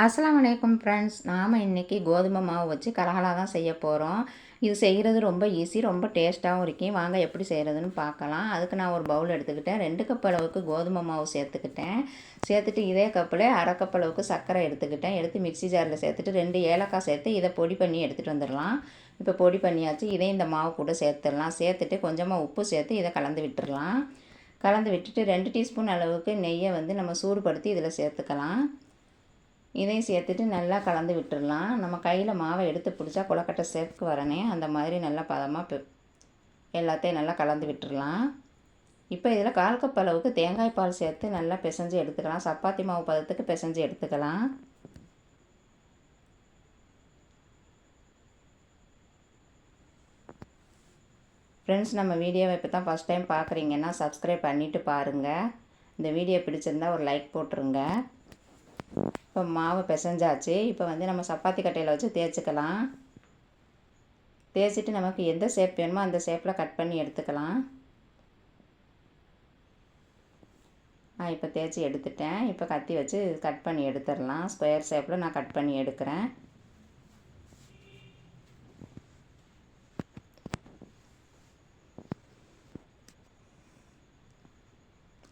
அஸ்ஸலாமு அலைக்கும் ஃப்ரெண்ட்ஸ். நாம் இன்றைக்கி கோதுமை மாவு வச்சு கலகலா தான் செய்ய போகிறோம். இது செய்கிறது ரொம்ப ஈஸி, ரொம்ப டேஸ்ட்டாகவும் இருக்கும். வாங்க எப்படி செய்கிறதுன்னு பார்க்கலாம். அதுக்கு நான் ஒரு பவுல் எடுத்துக்கிட்டேன். 2 கப் அளவுக்கு கோதுமை மாவு சேர்த்துக்கிட்டேன். சேர்த்துட்டு இதே கப்பில் அரை கப் அளவுக்கு சர்க்கரை எடுத்துக்கிட்டேன். எடுத்து மிக்ஸி ஜாரில் சேர்த்துட்டு 2 ஏலக்காய் சேர்த்து இதை பொடி பண்ணி எடுத்துகிட்டு வந்துடலாம். இப்போ பொடி பண்ணியாச்சு. இதையும் இந்த மாவு கூட சேர்த்துடலாம். சேர்த்துட்டு கொஞ்சமாக உப்பு சேர்த்து இதை கலந்து விட்டுடலாம். கலந்து விட்டுட்டு 2 டீஸ்பூன் அளவுக்கு நெய்யை நம்ம சூடுபடுத்தி இதில் சேர்த்துக்கலாம். இதையும் சேர்த்துட்டு நல்லா கலந்து விட்டுடலாம். நம்ம கையில் மாவை எடுத்து பிடிச்சா கொழுக்கட்டை ஷேப்க்கு வரனே அந்த மாதிரி நல்லா பதமாக எல்லாத்தையும் நல்லா கலந்து விட்டுடலாம். இப்போ இதில் 1/4 கப் அளவுக்கு தேங்காய் பால் சேர்த்து நல்லா பிசைஞ்சு எடுத்துக்கலாம். சப்பாத்தி மாவு பதத்துக்கு பிசைஞ்சு எடுத்துக்கலாம். ஃப்ரெண்ட்ஸ், நம்ம வீடியோவை இப்போ தான் ஃபஸ்ட் டைம் பார்க்குறீங்கன்னா சப்ஸ்கிரைப் பண்ணிவிட்டு பாருங்கள். இந்த வீடியோ பிடிச்சிருந்தா ஒரு லைக் போட்டுருங்க. இப்போ மாவு பிசைஞ்சாச்சு. இப்போ நம்ம சப்பாத்தி கட்டையில் வச்சு தேய்ச்சிக்கலாம். தேய்ச்சிட்டு நமக்கு எந்த ஷேப் வேணுமோ அந்த ஷேப்பில் கட் பண்ணி எடுத்துக்கலாம். இப்போ தேய்ச்சி எடுத்துட்டேன். இப்போ கத்தி வச்சு கட் பண்ணி எடுத்துடலாம். ஸ்கொயர் ஷேப்பில் நான் கட் பண்ணி எடுக்கிறேன்.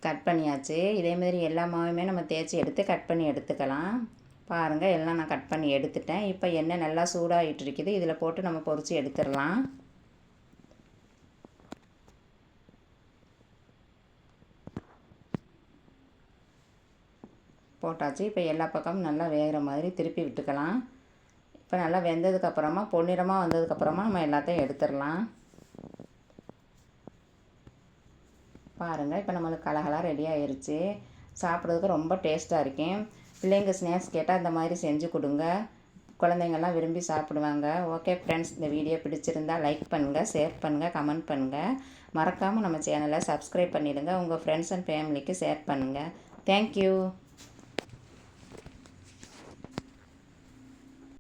கட் பண்ணியாச்சு. இதேமாதிரி எல்லா மாவுமே நம்ம தேய்ச்சி எடுத்து கட் பண்ணி எடுத்துக்கலாம். பாருங்கள், எல்லாம் நான் கட் பண்ணி எடுத்துட்டேன். இப்போ எண்ணெய் நல்லா சூடாகிட்டு இருக்குது. இதில் போட்டு நம்ம பொரித்து எடுத்துடலாம். போட்டாச்சு. இப்போ எல்லா பக்கமும் நல்லா வேகிற மாதிரி திருப்பி விட்டுக்கலாம். இப்போ நல்லா வெந்ததுக்கப்புறமா பொன்னிறமாக வந்ததுக்கப்புறமா நம்ம எல்லாத்தையும் எடுத்துடலாம். பாருங்கள், இப்போ நம்மளுக்கு கலகலாக ரெடி ஆயிடுச்சு. சாப்பிட்றதுக்கு ரொம்ப டேஸ்ட்டாக இருக்கும். பிள்ளைங்க ஸ்நாக்ஸ் கேட்டால் இந்த மாதிரி செஞ்சு கொடுங்க. குழந்தைங்கள்லாம் விரும்பி சாப்பிடுவாங்க. ஓகே ஃப்ரெண்ட்ஸ், இந்த வீடியோ பிடிச்சிருந்தா லைக் பண்ணுங்கள், ஷேர் பண்ணுங்கள், கமெண்ட் பண்ணுங்கள். மறக்காமல் நம்ம சேனலை சப்ஸ்கிரைப் பண்ணிவிடுங்க. உங்கள் ஃப்ரெண்ட்ஸ் அண்ட் ஃபேமிலிக்கு ஷேர் பண்ணுங்கள். தேங்க்யூ.